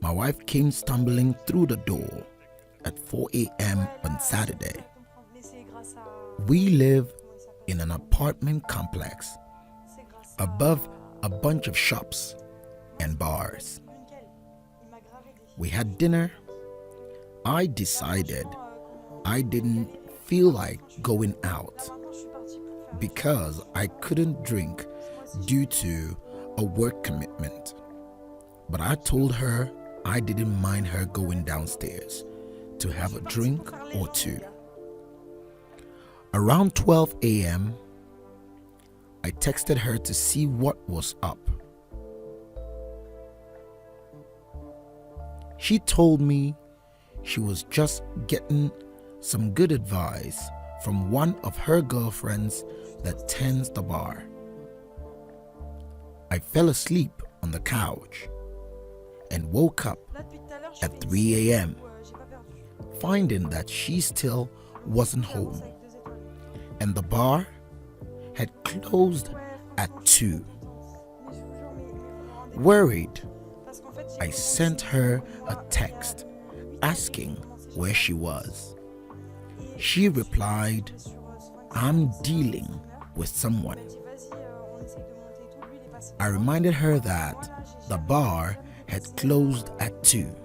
My wife came stumbling through the door at 4 a.m. on Saturday. We live in an apartment complex above a bunch of shops and bars. We had dinner. I decided I didn't feel like going out because I couldn't drink due to a work commitment. But I told her I didn't mind her going downstairs to have a drink or two. Around 12 a.m., I texted her to see what was up. She told me she was just getting some good advice from one of her girlfriends that tends the bar. I fell asleep on the couch and woke up at 3 a.m., finding that she still wasn't home and the bar had closed at 2. Worried, I sent her a text asking where she was. She replied, "I'm dealing with someone." I reminded her that the bar had closed at 2.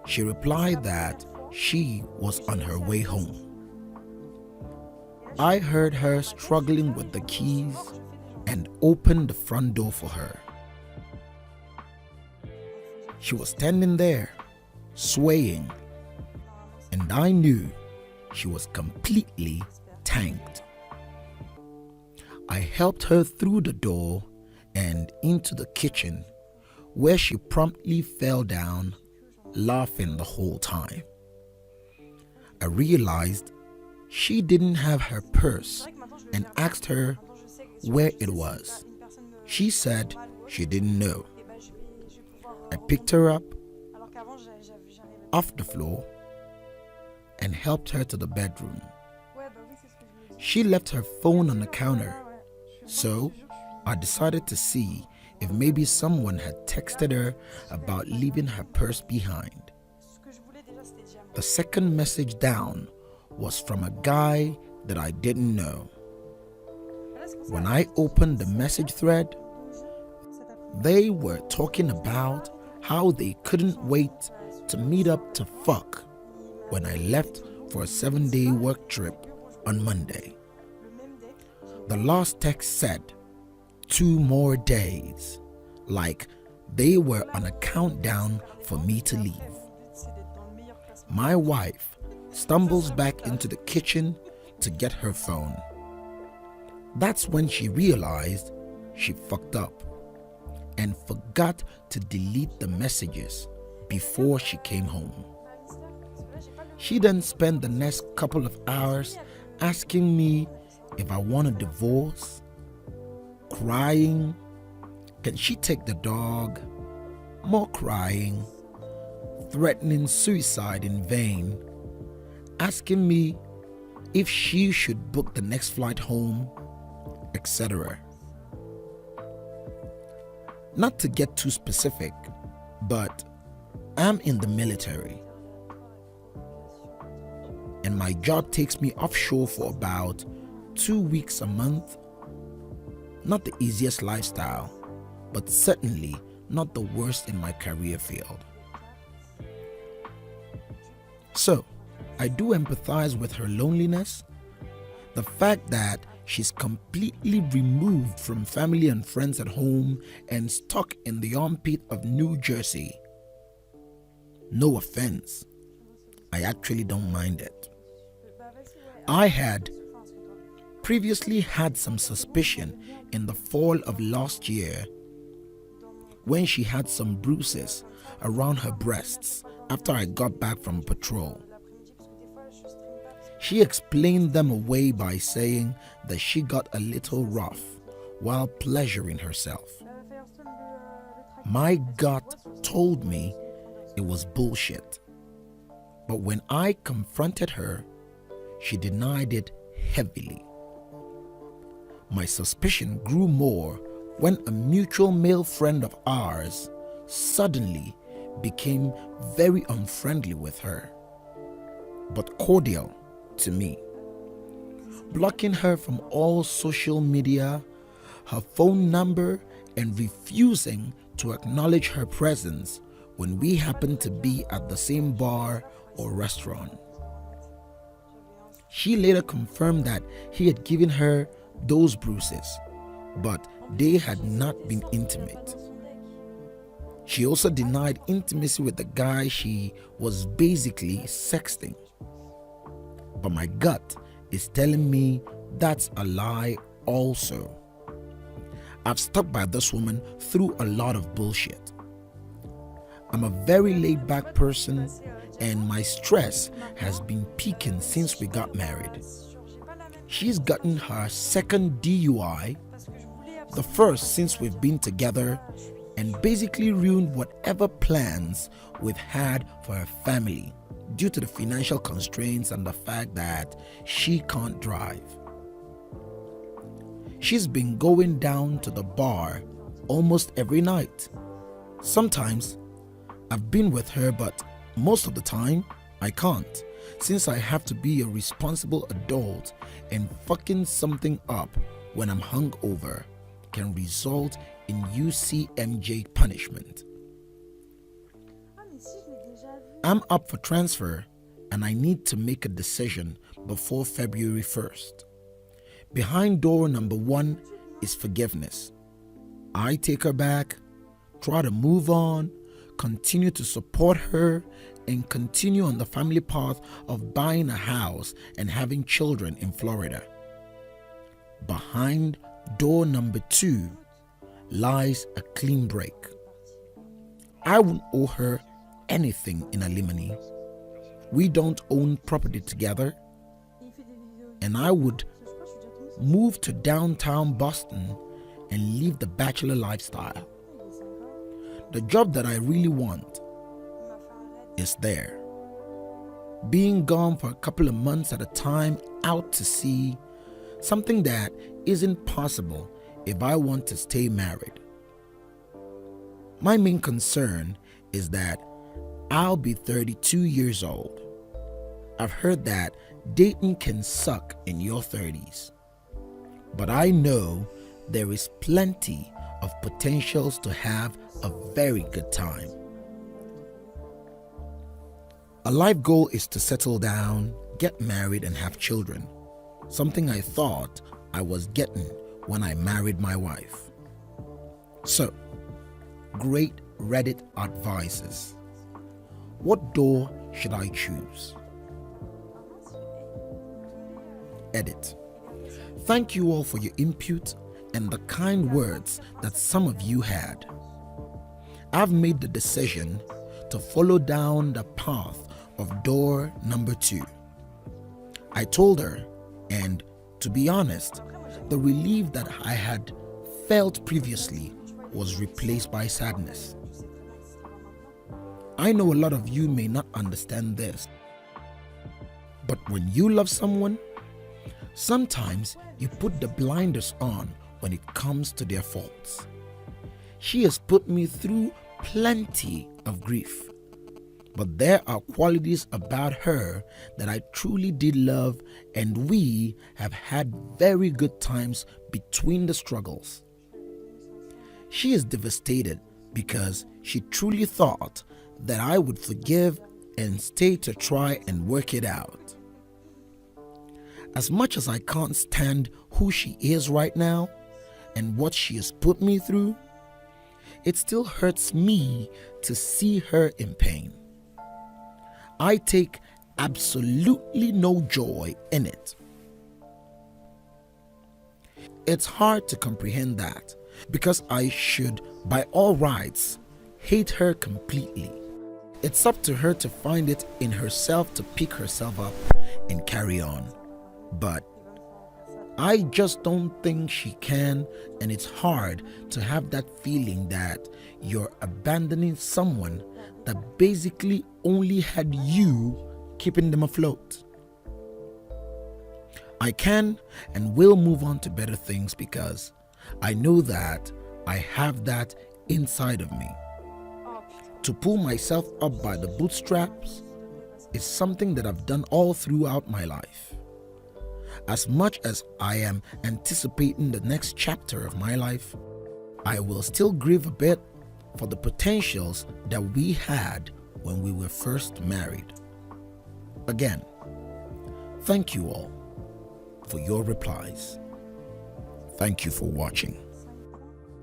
She replied that she was on her way home. I heard her struggling with the keys and opened the front door for her. She was standing there, swaying, and I knew she was completely tanked. I helped her through the door and into the kitchen, where she promptly fell down, laughing the whole time. I realized she didn't have her purse and asked her where it was. She said she didn't know. I picked her up off the floor and helped her to the bedroom. She left her phone on the counter, so I decided to see if maybe someone had texted her about leaving her purse behind. The second message down was from a guy that I didn't know. When I opened the message thread, they were talking about how they couldn't wait to meet up to fuck when I left for a 7-day work trip on Monday. The last text said 2 more days, like they were on a countdown for me to leave. My wife stumbles back into the kitchen to get her phone. That's when she realized she fucked up and forgot to delete the messages before she came home. She then spent the next couple of hours asking me if I want a divorce, crying, can she take the dog, more crying, threatening suicide in vain, asking me if she should book the next flight home, etc. Not to get too specific, but I'm in the military, and my job takes me offshore for about 2 weeks a month. Not the easiest lifestyle, but certainly not the worst in my career field. So, I do empathize with her loneliness. The fact that she's completely removed from family and friends at home and stuck in the armpit of New Jersey. No offense, I actually don't mind it. I had previously had some suspicion in the fall of last year when she had some bruises around her breasts after I got back from patrol. She explained them away by saying that she got a little rough while pleasuring herself. My gut told me it was bullshit, but when I confronted her, she denied it heavily. My suspicion grew more when a mutual male friend of ours suddenly became very unfriendly with her, but cordial to me, blocking her from all social media, her phone number, and refusing to acknowledge her presence when we happened to be at the same bar or restaurant. She later confirmed that he had given her those bruises, but they had not been intimate. She also denied intimacy with the guy she was basically sexting. But my gut is telling me that's a lie also. I've stuck by this woman through a lot of bullshit. I'm a very laid-back person, and my stress has been peaking since we got married. She's gotten her second DUI, the first since we've been together, and basically ruined whatever plans we've had for her family due to the financial constraints and the fact that she can't drive. She's been going down to the bar almost every night. Sometimes I've been with her, but most of the time I can't, since I have to be a responsible adult, and fucking something up when I'm hungover can result in UCMJ punishment. I'm up for transfer and I need to make a decision before February 1st. Behind door number 1 is forgiveness. I take her back, try to move on, continue to support her, and continue on the family path of buying a house and having children in Florida. Behind door number 2 lies a clean break. I won't owe her anything in alimony. We don't own property together, and I would move to downtown Boston and live the bachelor lifestyle. The job that I really want is there. Being gone for a couple of months at a time out to sea, something that isn't possible if I want to stay married. My main concern is that I'll be 32 years old. I've heard that dating can suck in your 30s, but I know there is plenty of potentials to have a very good time. A life goal is to settle down, get married, and have children, something I thought I was getting when I married my wife. So, great Reddit advices. What door should I choose? Edit. Thank you all for your input and the kind words that some of you had. I've made the decision to follow down the path of door number 2. I told her, and to be honest, the relief that I had felt previously was replaced by sadness. I know a lot of you may not understand this, but when you love someone, sometimes you put the blinders on when it comes to their faults. She has put me through plenty of grief, but there are qualities about her that I truly did love, and we have had very good times between the struggles. She is devastated because she truly thought that I would forgive and stay to try and work it out. As much as I can't stand who she is right now and what she has put me through, it still hurts me to see her in pain. I take absolutely no joy in it. It's hard to comprehend that, because I should, by all rights, hate her completely. It's up to her to find it in herself to pick herself up and carry on. But I just don't think she can, and it's hard to have that feeling that you're abandoning someone that basically only had you keeping them afloat. I can and will move on to better things because I know that I have that inside of me. To pull myself up by the bootstraps is something that I've done all throughout my life. As much as I am anticipating the next chapter of my life, I will still grieve a bit for the potentials that we had when we were first married. Again, thank you all for your replies. Thank you for watching.